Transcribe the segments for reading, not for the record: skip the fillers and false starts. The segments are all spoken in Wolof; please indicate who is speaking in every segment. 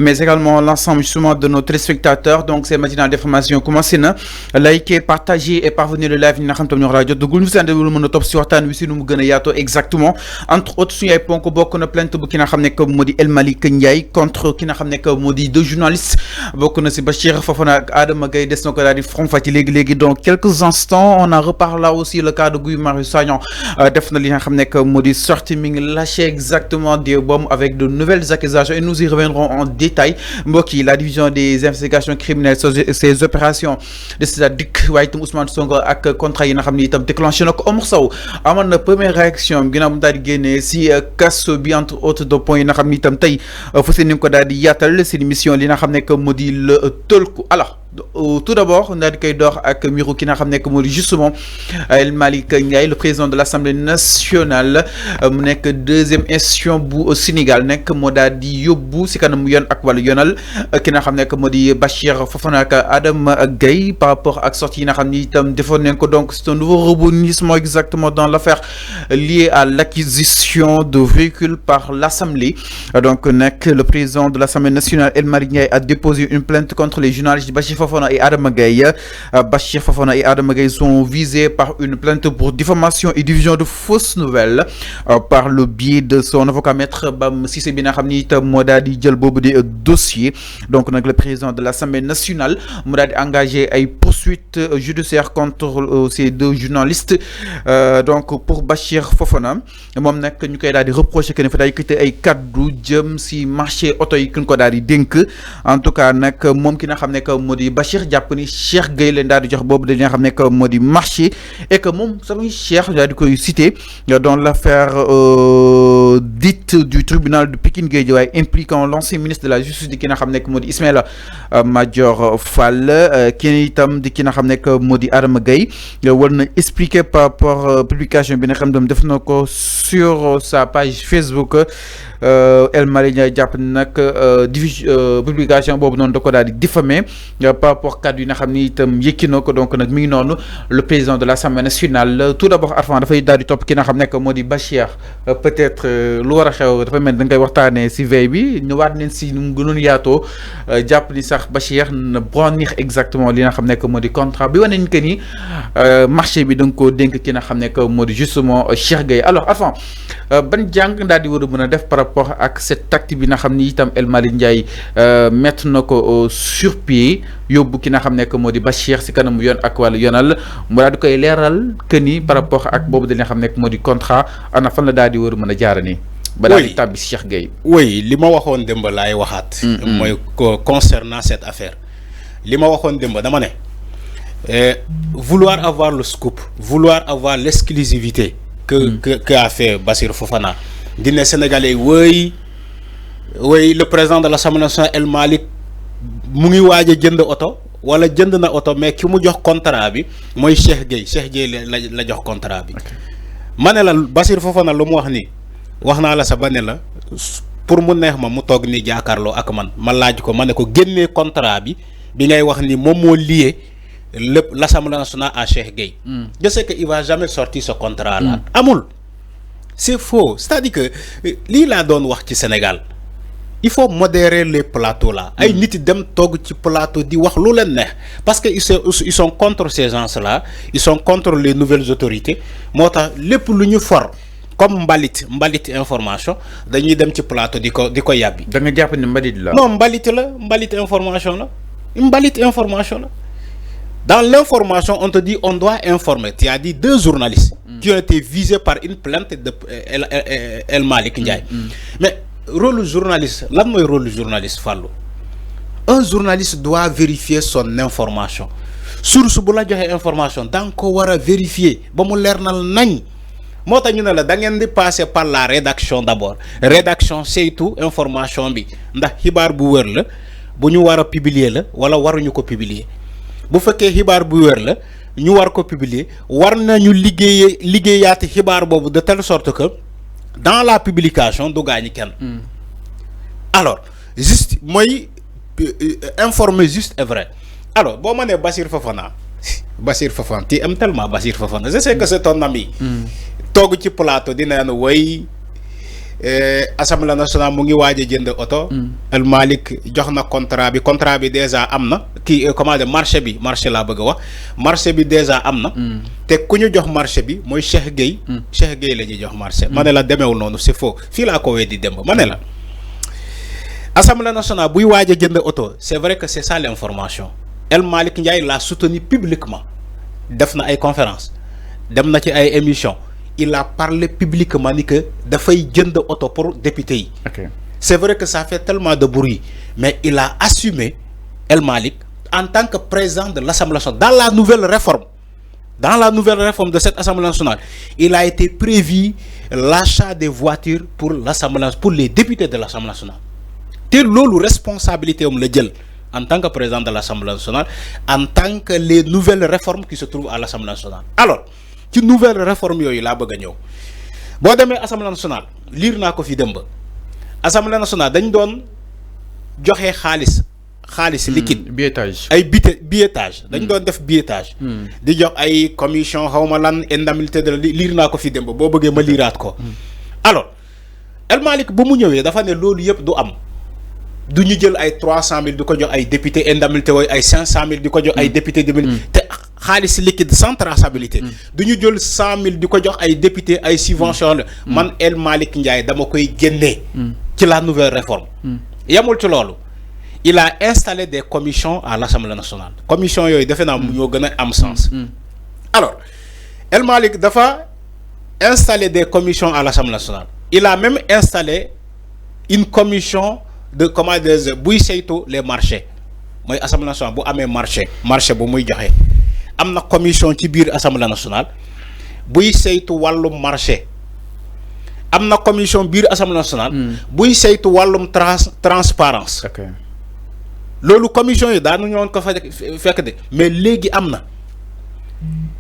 Speaker 1: mais également l'ensemble justement de nos téléspectateurs. Donc c'est matinale d'information commencé na liker, partager et parvenir le live ñi nga xam tam ñoo rajo dugul ñu seen déglu mën a topp si waxtaan wi si nu mu gën a yaatoo exactement entre autres suñu ay ponk bokk na plainte bu ki nga xam ne que moo di El Malick Ndiaye contre ki nga xam ne que moo di deux journalistes bokk na si Bachir Fofana ak Adama Gaye des na ko daal di faram-fàcce léegi dans quelques instants. On en reparle là aussi le cas de Guy Marius Sagna def na li nga xam ne que moo di sorti mi ngi lâché exactement des bombes avec de nouvelles accusations et nous y reviendrons en détail. mbokk yi la division des investigations criminelles ces opérations de c'est-à-dire waaye itam Ousmane Sonko ak contrat yi nga xam ne itam déclenché na ko Omar Sow amoon na première réaction ginnaaw mu daal di génnee si kaso bi entre autres de points yi nga xam ne itam tey fu si ni ko daal di yaatal seen émission li nga xam ne que moo di le tolku. Alors tout d'abord daal di koy door ak mbiru ki nga xam ne que moo di justement El Malick Ndiaye le président de l'Assemblée nationale mu nekk deuxième institution bu Sénégal nekk moo daal di yóbbu si kanam yoon ak wàllu yoonal ki nga xam ne que moo di Bachir Fofana ak Adama Gaye par rapport ak sortie yi nga xam ni itam defoon nañ ko. Donc c'est un nouveau rebondissement exactement dans l'affaire liée à l'acquisition de véhicules par l'Assemblée. Donc nekk le président de l'Assemblée nationale El Malick Ndiaye a déposé une plainte contre les journalistes Bachir Fofana et Adama Gaye. Bachir Fofana et Adama Gaye sont visés par une plainte pour diffamation et diffusion de fausses nouvelles par le biais de son avocat maître Bam Cissé bi nga xam ni itam moo daal di jël boobu de dossier. Donc nag le président de l'Assemblée nationale mu daal di engagé ay poursuites judiciaires contre ces deux journalistes. Donc pour Bachir Fofana moom nag ñu koy daal di reprocher que ne fa daal di ay kaddu jëm si marché oto yi ki ko daal di dénk. En tout cas nag moom ki nga xam ne que moo di Bachir jàpp ni Cheikh Gueye leen daal di jox boobu dañu nga xam ne que moo di marché et que moom samay Cheikh daal di koy cité dans l'affaire dite du tribunal de Pikine Guédiawaye impliquant l'ancien ministre de la justice di ki nga xam ne que moo di Ismaïla Madior Fall kii itam di ki nga xam ne que moo di Adama Gaye war na expliquer par rapport publication bi nga xam ne def na ko sur sa page Facebook. El Malick Ndiaye jàpp nag publication boobu noonu da ko daal di diffamé par rapport kàddu yi nga xam ni itam yëkki na ko. Donc nag mi ngi noonu le président de l'Assemblée nationale tout d'abord Arfan dafay daal di topp ki nga xam ne moo di Bachir peut-être lu war a xew dafa mel da nga koy waxtaanee si veille bi ñu waat leen si nu mu gënoon yaatoo jàpp ni sax Bachir na brandir exactement li nga xam ne moo di contrat bi wane nañ que ni marché bi da nga koo dénk ki nga xam ne moo di justement Cheikh Gueye. Alors Arfan ban jàng daal di war a mën a def par rapport ak cet acte bi nga xam ni itam El Malick Ndiaye mettre na ko sur pied yóbbu ki nga xam ne moo di Bachir si kanamu yoon ak wàllu yoonal mu daal di koy leeral que ni par rapport ak boobu da nga xam ne moo di contrat ana fan la daal di war a mën a jaara nii. balaa di tàbbi Cheikh Gueye.
Speaker 2: oui li ma waxoon démb laay waxaat. mooy concernant cette affaire li ma waxoon démb dama ne vouloir avoir le scoop vouloir avoir l'exclusivité que a fait Bachir Fofana. dine Sénégalais oui le président de l'Assemblée nationale El Malick mu ngi waaj a jënd oto wala jënd na oto mais ki mu jox contrat bi mooy Cheikh Gueye la jox contrat bi. ma ne la Bachir Fofana lu mu wax nii wax naa la sa ba ne la pour mu neex ma mu toog ni jàkkaarloo ak man laaj ko ma ne ko génnee contrat bi ngay wax ni moom moo lié l'Assemblée nationale à Cheikh Gueye. Je sais que il va jamais sortir ce contrat là. amul. C'est faux. C'est-à-dire que lii laa doon wax ci Sénégal il faut modérer les plateaux là. ay nit dem toog ci plateau di wax lu leen neex parce que ils sont contre ces gens-là ils sont contre les nouvelles autorités moo tax lépp lu ñu for comme mbalit information dañuy dem ci plateau di ko yàbbi.
Speaker 1: da nga jàpp ni mbalit la.
Speaker 2: non mbalit information la information la. Dans l'information, on te dit on doit informer. Tu as dit 2 journalistes qui ont été visés par une plainte de El Malick Ndiaye. Mais rôle journaliste, là moi rôle journaliste Fallou. Un journaliste doit vérifier son information. Source bu la joxe information dang ko wara vérifier ba mu leer nal nañ. Mota ñu ne la da ngeen di passer par la rédaction d'abord. Rédaction saytu information bi ndax xibaar bu wër la bu ñu wara publier la wala waruñu ko publier. bu fekkee xibaar bu wér la ñu war ko publier war nañu liggéeyaati xibaar boobu de telle sorte que dans la publication du gaañi kenn. Alors juste mooy informer juste et vrai. Alors boo ma nee Bachir Fofana tu aimes tellement Bachir Fofana je sais que c'est ton ami. toog ci plateau dina woy Assemblée nationale mu ngi waaj a jënd oto. El Malick jox na contrat bi déjà am na kii comment dire marché laa bëgg a wax marché bi déjà am na. te ku ñu jox marché bi mooy Cheikh Gueye. Cheikh Gueye la ñuy jox marché. ma ne la demeewul noonu c'est faux fii laa ko weddi démb ma ne la. Assemblée nationale buy waaj a jënd oto c'est vrai que c'est ça l'information. El Malick Ndiaye l'a soutenu publiquement def na ay conférences dem na ci ay émissions. Il a parlé publiquement ni que dafay jënd auto pour député yi. C'est vrai que ça fait tellement de bruit mais il a assumé El Malick en tant que président de l'Assemblée nationale dans la nouvelle réforme de cette Assemblée nationale il a été prévu l'achat des voitures pour l'Assemblée pour les députés de l'Assemblée nationale te loolu responsabilité am la jël en tant que président de l'Assemblée nationale en tant que les nouvelles réformes qui se trouvent à l'Assemblée nationale. Alors ci nouvelle réforme yooyu laa bëgg a ñëw boo demee Assemblée nationale liir naa ko fi démb Assemblée nationale dañ doon joxe xaalis liquide.
Speaker 1: billettage
Speaker 2: ay billettage dañ doon def billettage. di jox ay commission xawma lan indemnité de liir naa ko fi démb boo bëggee ma liiraat ko. alors El Malick bu mu ñëwee dafa ne loolu yëpp du am du ñu jël ay 300 000 di ko jox ay député indemnité wooyu ay 500 000 di ko jox ay député te xaalis liquide sans traçabilité. du ñu jël 100 000 di ko jox ay député ay subvention la. man El Malick Ndiaye dama koy génnee. ci la nouvelle réforme. yamul ci loolu. il a installé des commissions à l'Assemblée nationale. commission yooyu defe naa ñoo gën a am sens. alors El Malick dafa installé des commissions à l'Assemblée nationale. il a même installé une commission de comment dire buy saytu les marchés mooy Assemblée nationale bu amee marché bu muy joxe. am na commission ci biir Assemblée nationale buy saytu wàllum marché am na commission biir Assemblée nationale buy saytu wàllum transparence loolu commission yi daanu ñoon ko fa fekk de mais léegi am na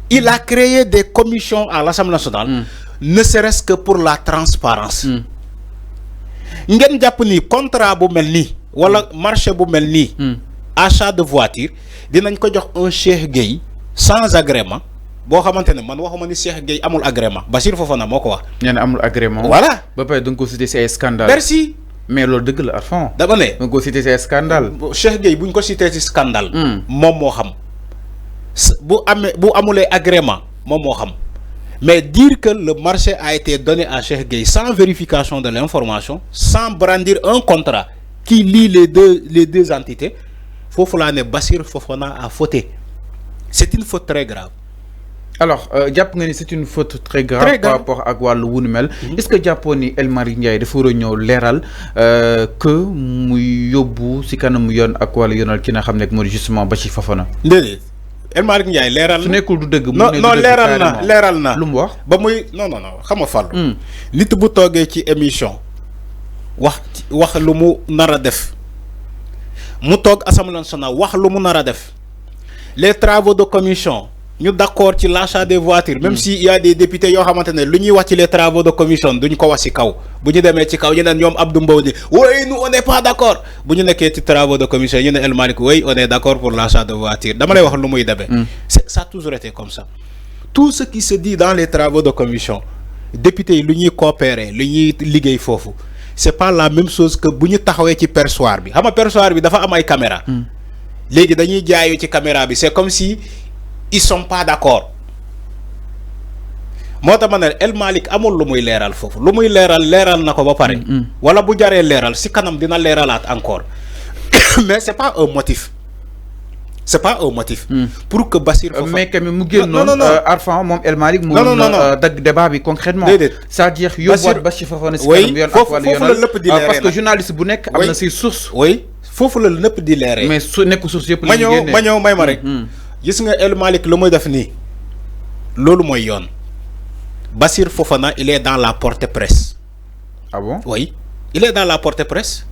Speaker 2: il a créé des commissions à l'Assemblée nationale ne serait-ce que pour la transparence ngeen jàpp ni contrat bu mel nii wala marché bu mel nii achat de voiture dinañ ko jox un Cheikh Gueye sans agrément boo xamante ne man waxuma ni Cheikh Gueye amul agrément Bassirou Fofana moo ko wax.
Speaker 1: nee na amul agrément.
Speaker 2: voilà
Speaker 1: ba pare da nga ko cité ci ay scandale.
Speaker 2: merci.
Speaker 1: mais loolu dëgg la Arfan.
Speaker 2: dama ne.
Speaker 1: da nga ko cité ci ay scandale.
Speaker 2: Cheikh Gueye buñ ko cité ci scandale. moom moo xam. bu amulee agrément moom moo xam. mais dire que le marché a été donné à Cheikh Gueye sans vérification de l'information sans brandir un contrat qui lie les deux entités foofu laa ne Bassirou Fofana a fauté. C'est une faute très grave.
Speaker 1: Alors, jàpp nga ni c'est une faute très grave par rapport ak wàllu wu nu mel. Est-ce que jàppoon ni El Malick Ndiaye dafa war a ñëw leeral que muy yóbbu si kanamu yoon ak wàllu yoonal ki nga xam ne moo di justement Bassirou Fofana.
Speaker 2: déedéet El Malick Ndiaye leeral.
Speaker 1: su nekkul du dëgg.
Speaker 2: non leeral na
Speaker 1: lu mu wax.
Speaker 2: ba muy non xam nga Fallou. nit bu toogee ci émission wax lu mu nar a def mu toog Assemblée nationale wax lu mu nar a def. les travaux de commission ñu d'accord ci l'achat des voitures même s'il y a des députés yoo xamante ne lu ñuy wax ci les travaux de commission duñ ko wax ci kaw bu ñu demee ci kaw ñu ne ñoom Abdou Mbow ni oui nous on n'est pas d'accord bu ñu nekkee ci travaux de commission ñu ne El Malick oui on est d'accord pour l'achat de voitures dama lay wax lu muy demee ça a toujours été comme ça tout ce qui se dit dans les travaux de commission députés yi lu ñuy coopérer lu ñuy liggéey foofu c'est pas la même chose que bu ñu taxawee ci perchoir bi xam nga perchoir bi dafa am ay caméra léegi dañuy jaayu ci caméra bi c'est comme si ils sont pas d'accord moo tax ma ne El Malick amul lu muy leeral foofu lu muy leeral na ko ba pare. wala bu jaree leeral si kanam dina leeralaat encore mais c'est pas un motif. pour que Bassirou Fofana
Speaker 1: mais quand même mu génnoon Arfan moom El Malick mu dagg débat bi concrètement c'est-à-dire yóbbuwaat Bassirou Fofana si kanam yoon ak wàllu yoonal parce que journaliste bu nekk am na say source.
Speaker 2: foofu la lépp di leeree.
Speaker 1: mais su nekk source yëpp
Speaker 2: ma ñëw may ma rek. gis nga El Malick lu muy def nii loolu mooy yoon Bassirou Fofana il est dans la porte-presse.
Speaker 1: Ah bon?
Speaker 2: Oui, il est dans la porte-presse.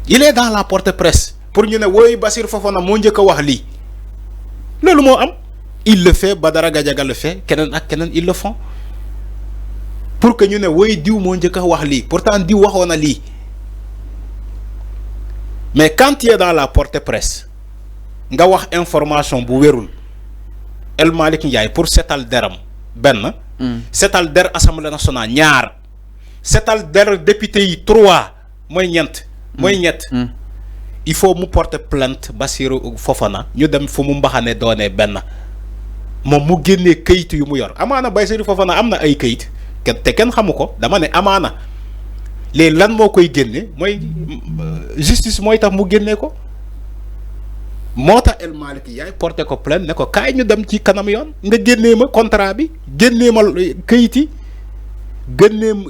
Speaker 2: Il est dans la porte-presse pour ñu ne woy Bassirou Fofana moo njëkk a wax lii loolu moo am. Il le fait, Badara Gadiaga le fait, keneen ak keneen ils le font pour que ñu ne woy diw moo njëkk a wax lii pourtant diw waxoon na lii. Mais quand tu es dans la porte-presse nga wax information bu wérul El Malick Ndiaye pour setal deram benn setal der assemblée nationale ñaar setal der député yi 3 mooy ñett il faut mu porter plainte Bassirou Fofana ñu dem fu mu mbaxane doone benn moom mu génnee këyit yu mu yor amaana Bassirou Fofana am na ay këyit te kenn xamu ko dama ne amaana léegi lan moo koy génne mooy justice mooy tax mu génnee ko moo tax El Malick yaay porté ko plainte ne ko kaay ñu dem ci kanam yoon nga génnee ma contrat bi génnee ma këyit yi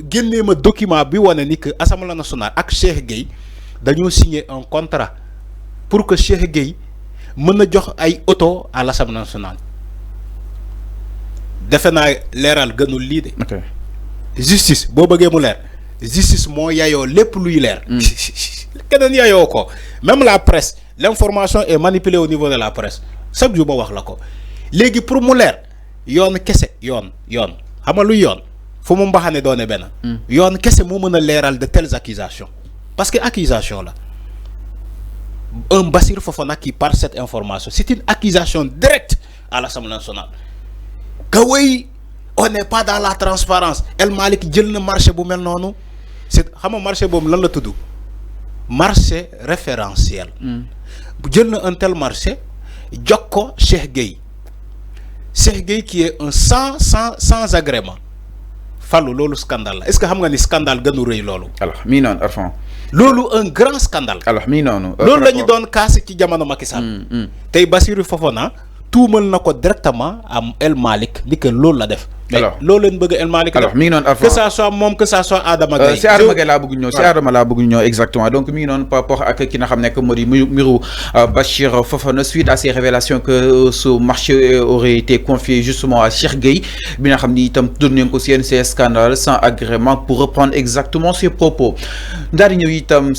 Speaker 2: génnee ma document bi wane ni que Assemblée nationale ak Cheikh Gueye dañoo signer un contrat pour que Cheikh Gueye mën a jox ay auto à l'Assemblée nationale defe naa leeral gënul lii de. Justice boo bëggee mu leer justice moo yayoo lépp luy leer. keneen yayoo ko même la presse l'information est manipulée au niveau de la presse chaque jour ma wax la ko léegi pour mu leer yoon kese yoon xam nga luy yoon fu mu mbaxane doone benn. yoon kese moo mën a leeral de telles accusations parce que accusation là un Bassirou Fofana qui par cette information c'est une accusation directe à l'Assemblée nationale que oui on n'est pas dans la transparence El Malick jël na marché bu mel noonu c'est xam nga marché boobu lan la tudd marché référentiel. bu jël na un tel marché jox ko Cheikh Gueye qui est un sans agrément Fallou loolu scandale la est-ce que xam nga ni scandale gënu rëy loolu.
Speaker 1: alors mii noonu Arfan.
Speaker 2: loolu un grand scandale.
Speaker 1: alors mii noonu.
Speaker 2: loolu la ñu doon kaas ci jamono Macky Sall. tey Bassirou Fofana tuumal na ko directement am El Malick li que loolu la def. alors loolu leen bëgg El Malick.
Speaker 1: alors mi ngi noonu
Speaker 2: que ça soit moom que ça soit Adama Gaye.
Speaker 1: si Adama Gaye laa bëgg ñëw si Adama laa bëgg ñëw exactement donc mi ngi noonu par rapport ak ki nga xam ne que moo di mbiru Bachir Fofana suite à ces révélations que ce marché aurait été confié justement à Cheikh Gueye bi nga xam ni itam tudd nañ ko si yenn scandale sans agrément pour reprendre exactement ses propos daal di ñëw itam.